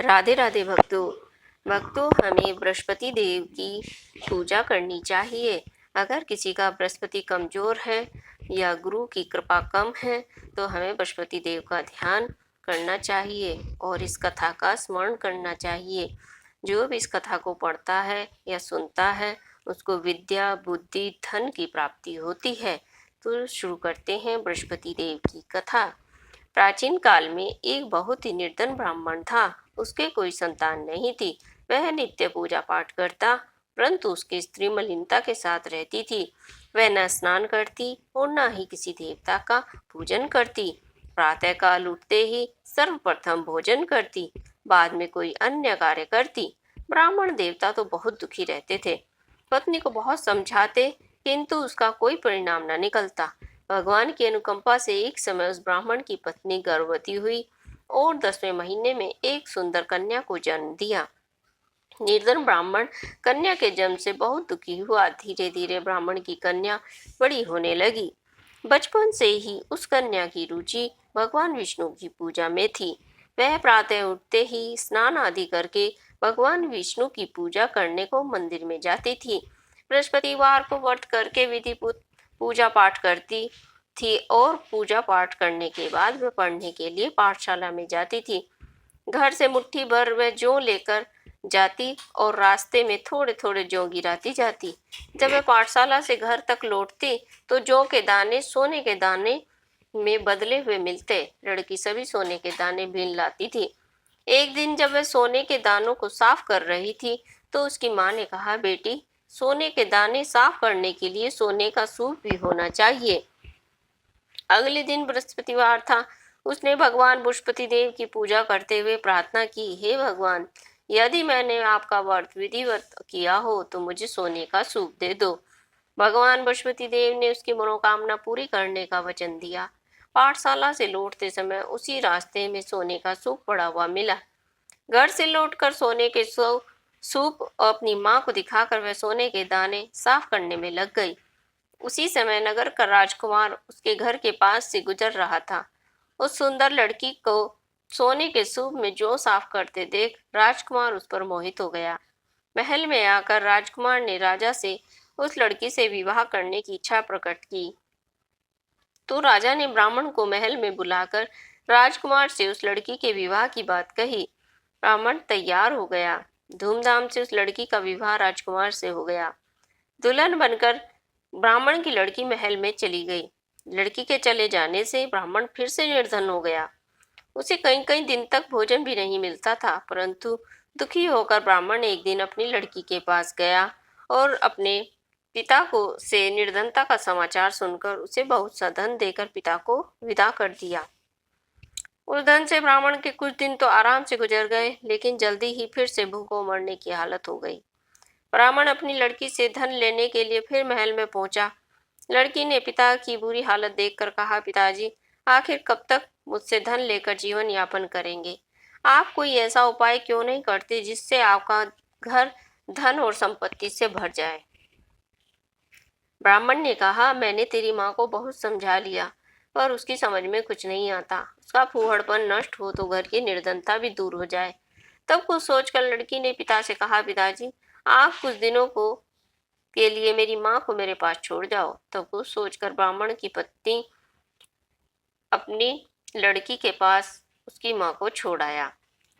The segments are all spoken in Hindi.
राधे राधे भक्तों हमें बृहस्पति देव की पूजा करनी चाहिए। अगर किसी का बृहस्पति कमजोर है या गुरु की कृपा कम है तो हमें बृहस्पति देव का ध्यान करना चाहिए और इस कथा का स्मरण करना चाहिए। जो भी इस कथा को पढ़ता है या सुनता है उसको विद्या बुद्धि धन की प्राप्ति होती है। तो शुरू करते हैं बृहस्पति देव की कथा। प्राचीन काल में एक बहुत ही निर्धन ब्राह्मण था। उसके कोई संतान नहीं थी। वह नित्य पूजा पाठ करता, परंतु उसकी स्त्री मलिनता के साथ रहती थी। वह न स्नान करती और न ही किसी देवता का पूजन करती। प्रातः काल उठते ही सर्वप्रथम भोजन करती, बाद में कोई अन्य कार्य करती। ब्राह्मण देवता तो बहुत दुखी रहते थे। पत्नी को बहुत समझाते, किंतु उसका कोई परिणाम न निकलता। भगवान की अनुकंपा से एक समय उस ब्राह्मण की पत्नी गर्भवती हुई और 10वें महीने में एक सुंदर कन्या को जन्म दिया। निर्धन ब्राह्मण कन्या के जन्म से बहुत दुखी हुआ। धीरे धीरे ब्राह्मण की कन्या बड़ी होने लगी। बचपन से ही उस कन्या की रुचि भगवान विष्णु की पूजा में थी। वह प्रातः उठते ही स्नान आदि करके भगवान विष्णु की पूजा करने को मंदिर में जाती थी। बृहस्पतिवार को व्रत करके विधिपूत पूजा पाठ करती थी और पूजा पाठ करने के बाद वह पढ़ने के लिए पाठशाला में जाती थी। घर से मुट्ठी भर वह जौ लेकर जाती और रास्ते में थोड़े थोड़े जौ गिराती जाती। जब वह पाठशाला से घर तक लौटती तो जौ के दाने सोने के दाने में बदले हुए मिलते। लड़की सभी सोने के दाने बीन लाती थी। एक दिन जब वह सोने के दानों को साफ कर रही थी तो उसकी माँ ने कहा, बेटी, सोने के दाने साफ करने के लिए सोने का सूप भी होना चाहिए। अगले दिन बृहस्पतिवार था। उसने भगवान बृहस्पति देव की पूजा करते हुए प्रार्थना की, हे भगवान, यदि मैंने आपका व्रत विधिवत किया हो तो मुझे सोने का सूप दे दो। भगवान बृहस्पति देव ने उसकी मनोकामना पूरी करने का वचन दिया। पाठशाला से लौटते समय उसी रास्ते में सोने का सूप पड़ा हुआ मिला। घर से लौटकर सोने के सूप अपनी माँ को दिखाकर वह सोने के दाने साफ करने में लग गई। उसी समय नगर का राजकुमार उसके घर के पास से गुजर रहा था। उस सुंदर लड़की को सोने के सूप में जौ साफ करते देख राजकुमार उस पर मोहित हो गया। महल में आकर राजकुमार ने राजा से उस लड़की से विवाह करने की इच्छा प्रकट की। तो राजा ने ब्राह्मण को महल में बुलाकर राजकुमार से उस लड़की के विवाह की बात कही। ब्राह्मण तैयार हो गया। धूमधाम से उस लड़की का विवाह राजकुमार से हो गया। दुल्हन बनकर ब्राह्मण की लड़की महल में चली गई। लड़की के चले जाने से ब्राह्मण फिर से निर्धन हो गया। उसे कई कई दिन तक भोजन भी नहीं मिलता था, परंतु दुखी होकर ब्राह्मण एक दिन अपनी लड़की के पास गया और अपने पिता को से निर्धनता का समाचार सुनकर उसे बहुत सा धन देकर पिता को विदा कर दिया। उस धन से ब्राह्मण के कुछ दिन तो आराम से गुजर गए, लेकिन जल्दी ही फिर से भूखों मरने की हालत हो गई। ब्राह्मण अपनी लड़की से धन लेने के लिए फिर महल में पहुंचा। लड़की ने पिता की बुरी हालत देखकर कहा, पिताजी, आखिर कब तक मुझसे धन लेकर जीवन यापन करेंगे? आप कोई ऐसा उपाय क्यों नहीं करते जिससे आपका घर धन और संपत्ति से भर जाए? ब्राह्मण ने कहा, मैंने तेरी माँ को बहुत समझा लिया, पर उसकी समझ में कुछ नहीं आता। उसका फूहड़पन नष्ट हो तो घर की निर्धनता भी दूर हो जाए। तब कुछ सोचकर लड़की ने पिता से कहा, पिताजी, आप कुछ दिनों को के लिए मेरी माँ को मेरे पास छोड़ जाओ। तब कुछ सोचकर ब्राह्मण की पत्नी अपनी लड़की के पास उसकी माँ को छोड़ आया।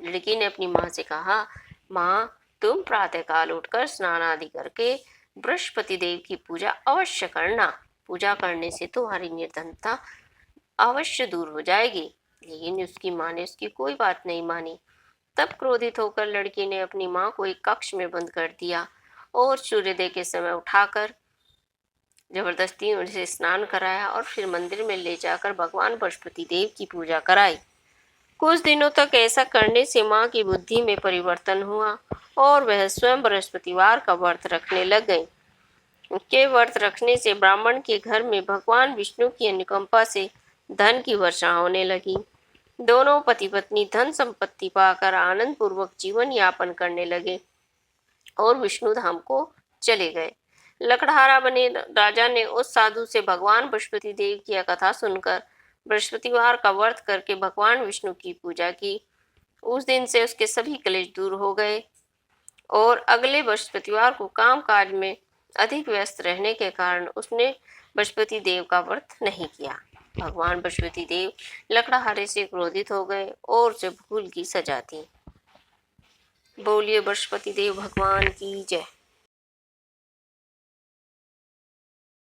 लड़की ने अपनी माँ से कहा, माँ, तुम प्रातःकाल उठकर स्नान आदि करके बृहस्पति देव की पूजा अवश्य करना। पूजा करने से तुम्हारी निर्धनता अवश्य दूर हो जाएगी। लेकिन उसकी माँ ने उसकी कोई बात नहीं मानी। तब क्रोधित होकर लड़की ने अपनी माँ को एक कक्ष में बंद कर दिया और सूर्योदय के समय उठाकर जबरदस्ती उनसे स्नान कराया और फिर मंदिर में ले जाकर भगवान बृहस्पति देव की पूजा कराई। कुछ दिनों तक ऐसा करने से माँ की बुद्धि में परिवर्तन हुआ और वह स्वयं बृहस्पतिवार का व्रत रखने लग गई। उनके व्रत रखने से ब्राह्मण के घर में भगवान विष्णु की अनुकंपा से धन की वर्षा होने लगी। दोनों पति पत्नी धन संपत्ति पाकर आनंद पूर्वक जीवन यापन करने लगे और विष्णु धाम को चले गए। लकड़हारा बने राजा ने उस साधु से भगवान बृहस्पति देव की कथा सुनकर बृहस्पतिवार का व्रत करके भगवान विष्णु की पूजा की उस दिन से उसके सभी कलेश दूर हो गए और अगले बृहस्पतिवार को कामकाज में अधिक व्यस्त रहने के कारण उसने बृहस्पति देव का व्रत नहीं किया। भगवान बृहस्पति देव लकड़हारे से क्रोधित हो गए और उसे भूल की सजा दी। बोलिए बृहस्पति देव भगवान की जय।